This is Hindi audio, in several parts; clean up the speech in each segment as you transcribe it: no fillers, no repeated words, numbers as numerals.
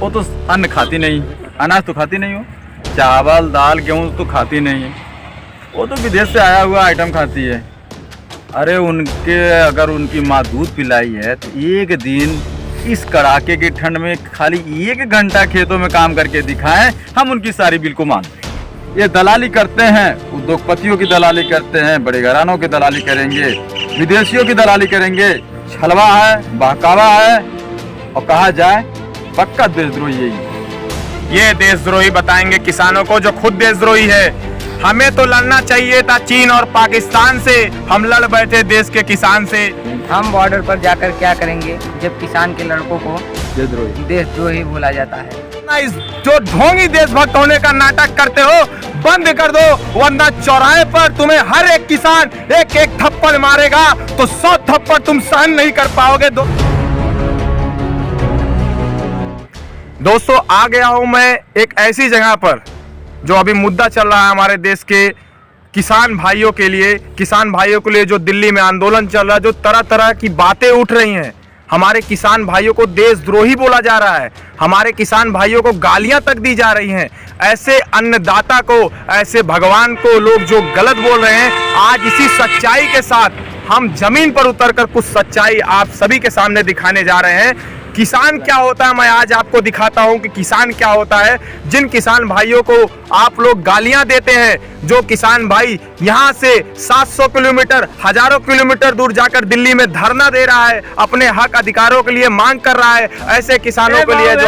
वो तो अन्न खाती नहीं, अनाज तो खाती नहीं हो, चावल दाल गेहूँ तो खाती नहीं है, वो तो विदेश से आया हुआ आइटम खाती है। अरे उनके अगर उनकी माँ दूध पिलाई है तो एक दिन इस कड़ाके की ठंड में खाली 1 घंटा खेतों में काम करके दिखाएं, हम उनकी सारी बिल को मान दें। ये दलाली करते हैं, उद्योगपतियों की दलाली करते हैं, बड़े घरानों की दलाली करेंगे, विदेशियों की दलाली करेंगे, छलवा है, बहकावा है और कहा जाए पक्का देशद्रोही यही। ये देशद्रोही बताएंगे किसानों को जो खुद देशद्रोही है। हमें तो लड़ना चाहिए था चीन और पाकिस्तान से, हम लड़ बैठे देश के किसान से। हम बॉर्डर पर जाकर क्या करेंगे जब किसान के लड़कों को देशद्रोही बोला जाता है। इस जो ढोंगी देशभक्त होने का नाटक करते हो बंद कर दो, वरना चौराहे पर तुम्हें हर एक किसान एक एक थप्पड़ मारेगा तो 100 थप्पड़ तुम सहन नहीं कर पाओगे। दोस्तों आ गया हूं मैं एक ऐसी जगह पर जो अभी मुद्दा चल रहा है हमारे देश के किसान भाइयों के लिए, किसान भाइयों के लिए जो दिल्ली में आंदोलन चल रहा है, जो तरह तरह की बातें उठ रही हैं। हमारे किसान भाइयों को देशद्रोही बोला जा रहा है, हमारे किसान भाइयों को गालियां तक दी जा रही हैं। ऐसे अन्नदाता को, ऐसे भगवान को लोग जो गलत बोल रहे हैं, आज इसी सच्चाई के साथ हम जमीन पर उतरकर कुछ सच्चाई आप सभी के सामने दिखाने जा रहे हैं। किसान क्या होता है मैं आज आपको दिखाता हूं कि किसान क्या होता है। जिन किसान भाइयों को आप लोग गालियां देते हैं, जो किसान भाई यहां से 700 किलोमीटर, हजारों किलोमीटर दूर जाकर दिल्ली में धरना दे रहा है, अपने हक अधिकारों के लिए मांग कर रहा है, ऐसे किसानों के लिए जो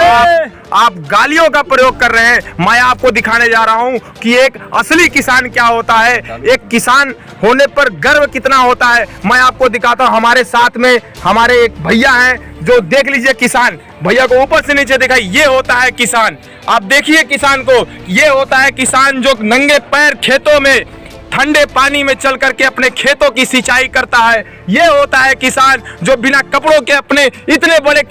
आप गालियों का प्रयोग कर रहे हैं, मैं आपको दिखाने जा रहा हूं कि एक असली किसान क्या होता है, एक किसान होने पर गर्व कितना होता है। मैं आपको दिखाता हूं। हमारे साथ में हमारे एक भैया हैं जो देख लीजिए किसान, भैया को ऊपर से नीचे दिखाई, ये होता है किसान। आप देखिए किसान को, ये होता है किसान जो नंगे पैर खेतों में ठंडे पानी में चल करके अपने खेतों की सिंचाई करता है। ये होता है किसान जो बिना कपड़ों के अपने इतने बड़े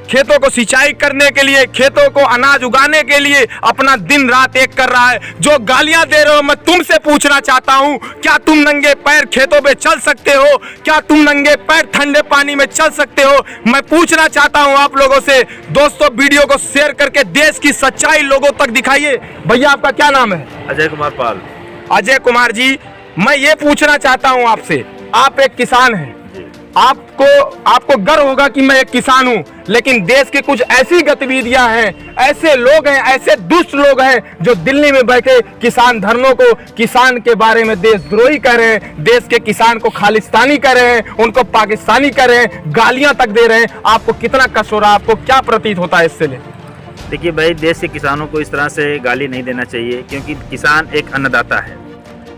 खेतों को सिंचाई करने के लिए, खेतों को अनाज उगाने के लिए अपना दिन रात एक कर रहा है। जो गालियां दे रहे हो, मैं तुमसे पूछना चाहता हूं, क्या तुम नंगे पैर खेतों पे चल सकते हो? क्या तुम नंगे पैर ठंडे पानी में चल सकते हो? मैं पूछना चाहता हूं आप लोगों से। दोस्तों वीडियो को शेयर करके देश की सच्चाई लोगों तक दिखाइए। भैया आपका क्या नाम है? अजय कुमार पाल। अजय कुमार जी, मैं ये पूछना चाहता हूं आपसे, आप एक किसान हैं, आपको गर्व होगा कि मैं एक किसान हूं, लेकिन देश की कुछ ऐसी गतिविधियां हैं, ऐसे लोग हैं, ऐसे दुष्ट लोग हैं जो दिल्ली में बैठे किसान धरनों को, किसान के बारे में देशद्रोही कर रहे हैं, देश के किसान को खालिस्तानी कर रहे हैं, उनको पाकिस्तानी कर रहे हैं, गालियां तक दे रहे हैं। आपको कितना कष्ट हो रहा है? आपको क्या प्रतीत होता है इससे? देखिए भाई, देश के किसानों को इस तरह से गाली नहीं देना चाहिए, क्योंकि किसान एक अन्नदाता है,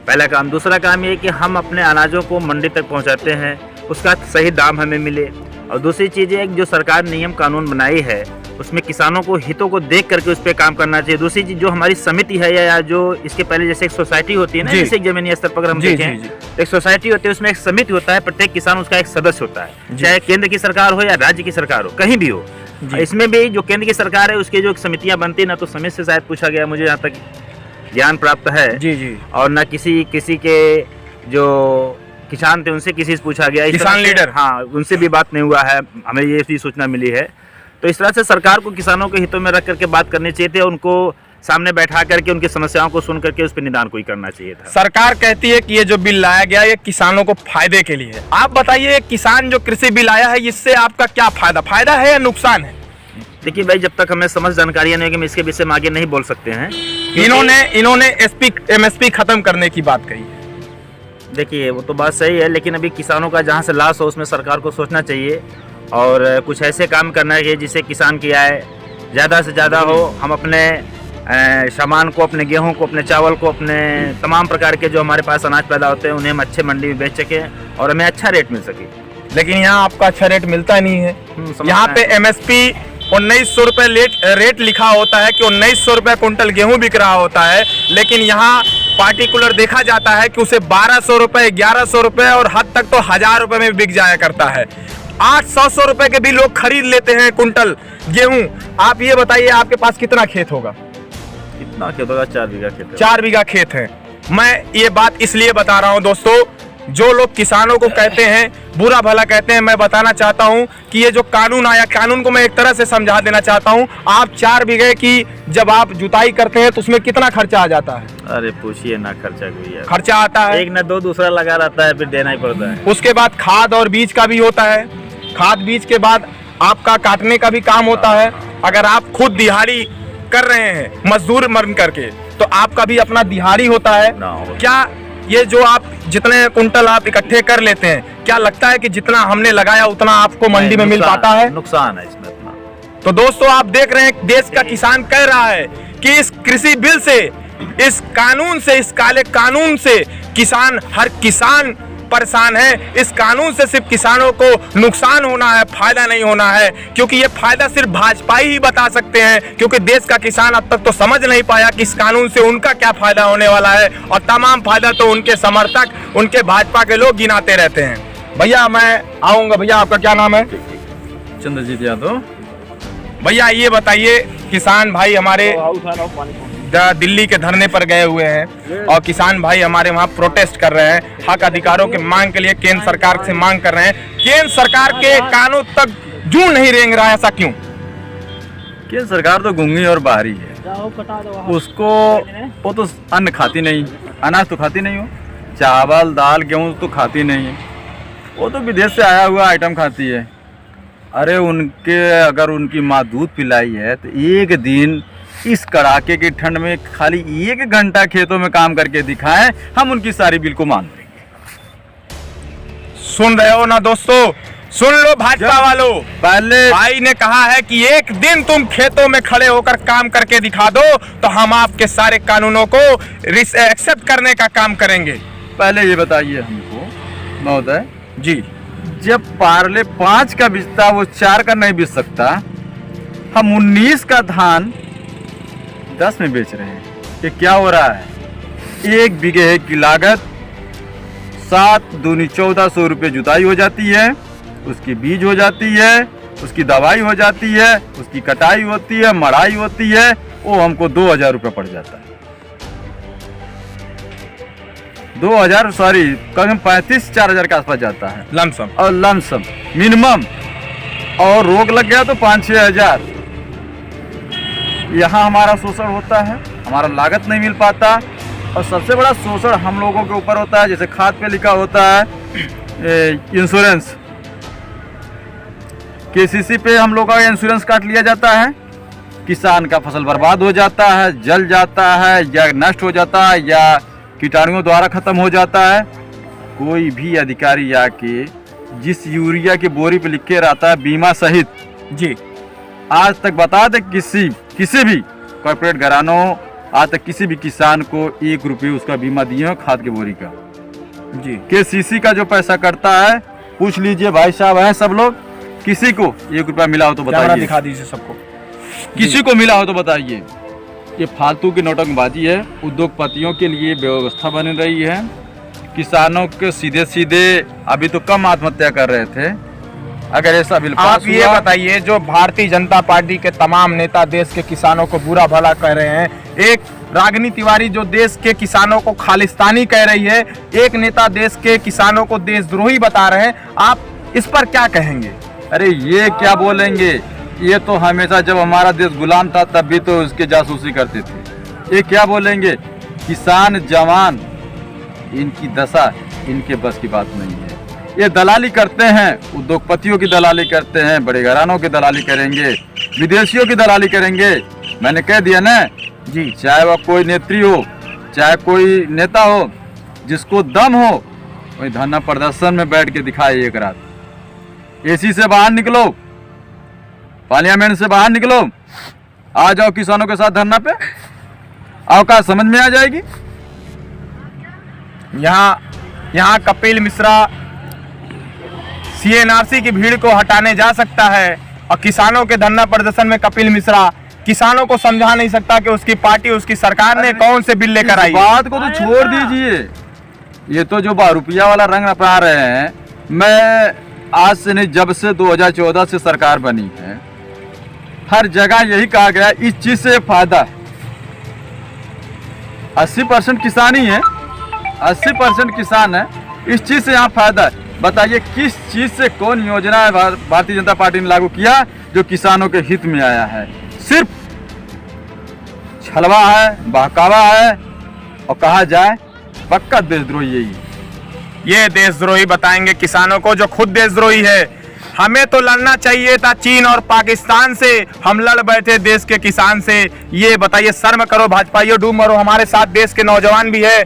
पहला काम। दूसरा काम ये कि हम अपने अनाजों को मंडी तक पहुंचाते हैं, उसका सही दाम हमें मिले। और दूसरी चीज़ है जो सरकार नियम कानून बनाई है, उसमें किसानों को हितों को देख करके उस पर काम करना चाहिए। दूसरी चीज़ जो हमारी समिति है या जो इसके पहले जैसे एक सोसाइटी होती है ना, जैसे जमीनी स्तर पर हम देखें, एक सोसाइटी होती है, उसमें एक समिति होता है, प्रत्येक किसान उसका एक सदस्य होता है, चाहे केंद्र की सरकार हो या राज्य की सरकार हो, कहीं भी हो। इसमें भी जो केंद्र की सरकार है उसकी जो समितियाँ बनती है ना, तो समिति से शायद पूछा गया, मुझे यहाँ तक ज्ञान प्राप्त है जी। और न किसी के जो किसान थे उनसे किसी से पूछा गया, किसान लीडर, हाँ, उनसे भी बात नहीं हुआ है, हमें ये भी सूचना मिली है। तो इस तरह से सरकार को किसानों के हितों में रख करके बात करनी चाहिए थी, उनको सामने बैठा करके उनकी समस्याओं को सुन करके उस पर निदान कोई करना चाहिए था। सरकार कहती है कि ये जो बिल लाया गया ये किसानों को फायदे के लिए है। आप बताइए, किसान जो कृषि बिल आया है, इससे आपका क्या फायदा है या नुकसान है? देखिए भाई, जब तक हमें समझ जानकारी नहीं होगी, हम इसके विषय में आगे नहीं बोल सकते हैं। इन्होंने MSP खत्म करने की बात कही है। देखिए वो तो बात सही है, लेकिन अभी किसानों का जहाँ से लॉस हो उसमें सरकार को सोचना चाहिए और कुछ ऐसे काम करना चाहिए जिससे किसान की आय ज़्यादा से ज़्यादा हो। हम अपने सामान को, अपने गेहूं को, अपने चावल को, अपने तमाम प्रकार के जो हमारे पास अनाज पैदा होते हैं उन्हें हम अच्छे मंडी में बेच सकें और हमें अच्छा रेट मिल सके। लेकिन यहाँ आपका अच्छा रेट मिलता नहीं है। यहाँ पे MSP 1900 रुपये रेट लिखा होता है कि 1900 रुपये कुंटल गेहूँ बिक रहा होता है, लेकिन यहाँ पार्टिकुलर देखा जाता है कि उसे 1200 रुपये, 1100 रुपये और हद तक तो 1000 रुपये में बिक जाया करता है। 800 रुपये के भी लोग खरीद लेते हैं कुंटल गेहूँ। आप ये बताइए, आपके पास कितना खेत होगा? कितना खेत होगा? 4 बीघा खेत है। 4 बीघा खेत है। मैं ये बात इसलिए बता रहा हूँ दोस्तों जो लोग किसानों को कहते हैं, बुरा भला कहते हैं, मैं बताना चाहता हूं कि ये जो कानून आया, कानून को मैं एक तरह से समझा देना चाहता हूं। आप 4 बीघे की जब आप जुताई करते हैं तो उसमें कितना खर्चा आ जाता है? अरे पूछिए ना, खर्चा कोई है, खर्चा आता है, एक न दो दूसरा लगा रहता है, फिर देना ही पड़ता है। उसके बाद खाद और बीज का भी होता है, खाद बीज के बाद आपका काटने का भी काम होता है। अगर आप खुद दिहाड़ी कर रहे हैं मजदूर मर्न करके, तो आपका भी अपना दिहाड़ी होता है। क्या ये जो आप जितने कुंटल आप इकट्ठे कर लेते हैं, क्या लगता है कि जितना हमने लगाया उतना आपको मंडी में मिल पाता है? नुकसान है इसमें अपना। तो दोस्तों, आप देख रहे हैं देश का किसान कह रहा है कि इस कृषि बिल से, इस कानून से, इस काले कानून से किसान, हर किसान परेशान है। इस कानून से सिर्फ किसानों को नुकसान होना है, फायदा नहीं होना है, क्योंकि ये फायदा सिर्फ भाजपा ही बता सकते हैं, क्योंकि देश का किसान अब तक तो समझ नहीं पाया कि इस कानून से उनका क्या फायदा होने वाला है, और तमाम फायदा तो उनके समर्थक, उनके भाजपा के लोग गिनाते रहते हैं। भैया मैं आऊंगा, भैया आपका क्या नाम है? चंद्रजीत यादव। भैया ये बताइए, किसान भाई हमारे दिल्ली के धरने पर गए हुए हैं और किसान भाई हमारे वहाँ प्रोटेस्ट कर रहे हैं, हक अधिकारों के मांग के लिए केंद्र सरकार से मांग कर रहे हैं। केंद्र सरकार के कानून तक जूं नहीं रेंग रहा, ऐसा क्यों? केंद्र सरकार तो गूंगी और बाहरी है, उसको वो तो अन्न खाती नहीं, अनाज तो खाती नहीं हो, चावल दाल गेहूँ तो खाती नहीं है, वो तो विदेश से आया हुआ आइटम खाती है। अरे अगर उनकी माँ दूध पिलाई है तो एक दिन इस कड़ाके की ठंड में खाली 1 घंटा खेतों में काम करके दिखाएं, हम उनकी सारी बिल को मान लेंगे। सुन रहे हो ना दोस्तों, सुन लो भाजपा वालों, पहले भाई ने कहा है कि एक दिन तुम खेतों में खड़े होकर काम करके दिखा दो तो हम आपके सारे कानूनों को एक्सेप्ट करने का काम करेंगे। पहले ये बताइए हमको महोदय जी, जब पार्ले 5 का बिचता वो 4 का नहीं बिच सकता, हम 19 का धान 10 में बेच रहे हैं, ये क्या हो रहा है? 1 बीघे की लागत 7 दूनी 1400 रुपये जुताई हो जाती है, उसकी बीज हो जाती है, उसकी दवाई हो जाती है, उसकी कटाई होती है, मड़ाई होती है, वो हमको 2000 रुपये पड़ जाता है। 2000 सॉरी कम 35-4000 के आसपास जाता है लमसम, और लमसम मिनिमम, और रोग लग गया तो 5-6 हजार। यहाँ हमारा शोषण होता है, हमारा लागत नहीं मिल पाता, और सबसे बड़ा शोषण हम लोगों के ऊपर होता है। जैसे खाद पे लिखा होता है इंश्योरेंस, केसीसी पे हम लोगों का इंश्योरेंस काट लिया जाता है, किसान का फसल बर्बाद हो जाता है, जल जाता है, या नष्ट हो जाता है, या कीटाणुओं द्वारा खत्म हो जाता है। कोई भी अधिकारी आके जिस यूरिया की बोरी पे लिखे रहता है बीमा सहित जी, आज तक बता दे किसी भी कॉर्पोरेट घरानों आज तक किसी भी किसान को 1 रुपये उसका बीमा दिए हो खाद के बोरी का जी। केसीसी का जो पैसा कटता है, पूछ लीजिए भाई साहब हैं सब लोग, किसी को 1 रुपया मिला हो तो बताइए, दिखा दीजिए सबको, किसी को मिला हो तो बताइए। ये फालतू की नौटंकबाजी है, उद्योगपतियों के लिए व्यवस्था बन रही है, किसानों के सीधे सीधे अभी तो कम आत्महत्या कर रहे थे। अगर ऐसा बिल पास आप ये बताइए, जो भारतीय जनता पार्टी के तमाम नेता देश के किसानों को बुरा भला कह रहे हैं, एक रागिनी तिवारी जो देश के किसानों को खालिस्तानी कह रही है, एक नेता देश के किसानों को देशद्रोही बता रहे हैं, आप इस पर क्या कहेंगे? अरे ये क्या बोलेंगे, ये तो हमेशा जब हमारा देश गुलाम था तब भी तो उसके जासूसी करते थे। ये क्या बोलेंगे, किसान जवान, इनकी दशा इनके बस की बात नहीं है। ये दलाली करते हैं, उद्योगपतियों की दलाली करते हैं, बड़े घरानों की दलाली करेंगे, विदेशियों की दलाली करेंगे। मैंने कह दिया ना जी, चाहे वह कोई नेत्री हो, चाहे कोई नेता हो, जिसको दम हो वही धरना प्रदर्शन में बैठ के दिखाए एक रात। एसी से बाहर निकलो, पार्लियामेंट से बाहर निकलो, आ जाओ किसानों के साथ धरना पे, अवकाश समझ में आ जाएगी। यहाँ कपिल मिश्रा सीएनआरसी की भीड़ को हटाने जा सकता है, और किसानों के धरना प्रदर्शन में कपिल मिश्रा किसानों को समझा नहीं सकता कि उसकी पार्टी, उसकी सरकार ने कौन से बिल लेकर आई। बात को तो छोड़ दीजिए, ये तो जो 12 रुपया वाला रंग अपना रहे हैं, मैं आज से नहीं, जब से 2014 से सरकार बनी है, हर जगह यही कहा गया इस चीज से फायदा है। 80% किसान ही है, 80% किसान है, इस चीज़ से यहाँ फायदा है। बताइए किस चीज़ से कौन योजना है भारतीय जनता पार्टी ने लागू किया जो किसानों के हित में आया है? सिर्फ छलवा है, बहकावा है और कहा जाए पक्का देशद्रोही यही। ये देशद्रोही बताएंगे किसानों को जो खुद देशद्रोही है। हमें तो लड़ना चाहिए था चीन और पाकिस्तान से, हम लड़ बैठे देश के किसान से। ये बताइए, शर्म करो भाजपाइयों, डूब मरो। हमारे साथ देश के नौजवान भी है।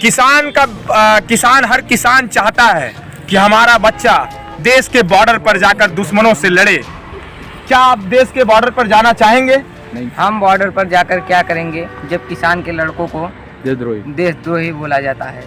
किसान हर किसान चाहता है कि हमारा बच्चा देश के बॉर्डर पर जाकर दुश्मनों से लड़े। क्या आप देश के बॉर्डर पर जाना चाहेंगे? नहीं, हम बॉर्डर पर जाकर क्या करेंगे जब किसान के लड़कों को देशद्रोही बोला जाता है।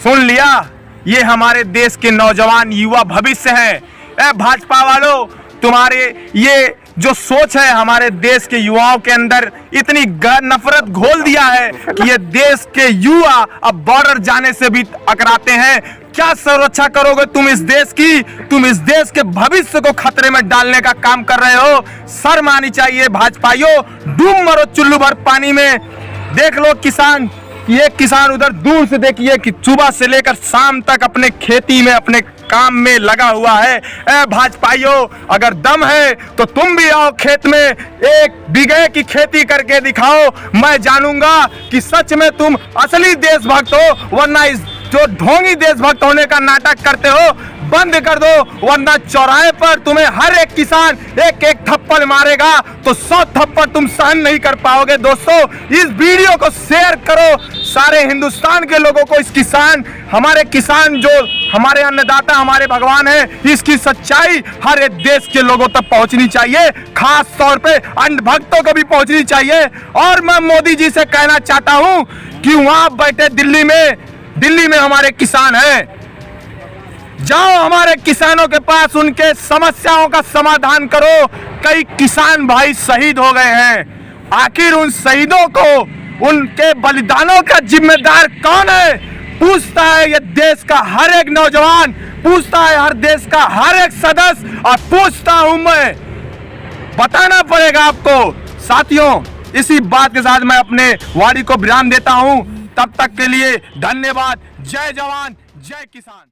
सुन लिया, ये हमारे देश के नौजवान युवा भविष्य हैं। ए भाजपा वालों, तुम्हारे ये जो सोच है हमारे देश के युवाओं के अंदर इतनी नफरत घोल दिया है कि ये देश के युवा अब बॉर्डर जाने से भी अकराते हैं। क्या सुरक्षा करोगे तुम इस देश की? तुम इस देश के भविष्य को खतरे में डालने का काम कर रहे हो। शर्म आनी चाहिए भाजपाइयों, डूब मरो चुल्लू भर पानी में। देख लो किसान, ये किसान उधर दूर से देखिए कि सुबह से लेकर शाम तक अपने खेती में, अपने काम में लगा हुआ है। ए भाजपाइयों, अगर दम है तो तुम भी आओ खेत में, 1 बीघे की खेती करके दिखाओ। मैं जानूंगा कि सच में तुम असली देशभक्त हो, वरना इस जो ढोंगी देशभक्त होने का नाटक करते हो बंद कर दो, वरना चौराहे पर तुम्हें हर एक किसान एक एक थप्पड़ मारेगा तो 100 थप्पड़ तुम सहन नहीं कर पाओगे। दोस्तों, इस वीडियो को शेयर करो सारे हिंदुस्तान के लोगों को। हमारे किसान जो हमारे अन्नदाता, हमारे भगवान है, इसकी सच्चाई हर एक देश के लोगों तक पहुंचनी चाहिए, खास तौर पे अन्न भक्तों को भी पहुंचनी चाहिए। और मैं मोदी जी से कहना चाहता हूं कि वहां बैठे दिल्ली में हमारे किसान हैं, जाओ हमारे किसानों के पास, उनके समस्याओं का समाधान करो। कई किसान भाई शहीद हो गए हैं, आखिर उन शहीदों को, उनके बलिदानों का जिम्मेदार कौन है? पूछता है ये देश का हर एक नौजवान, पूछता है हर देश का हर एक सदस्य, और पूछता हूं मैं। बताना पड़ेगा आपको। साथियों, इसी बात के साथ मैं अपने वाणी को विराम देता हूं। तब तक के लिए धन्यवाद। जय जवान, जय किसान।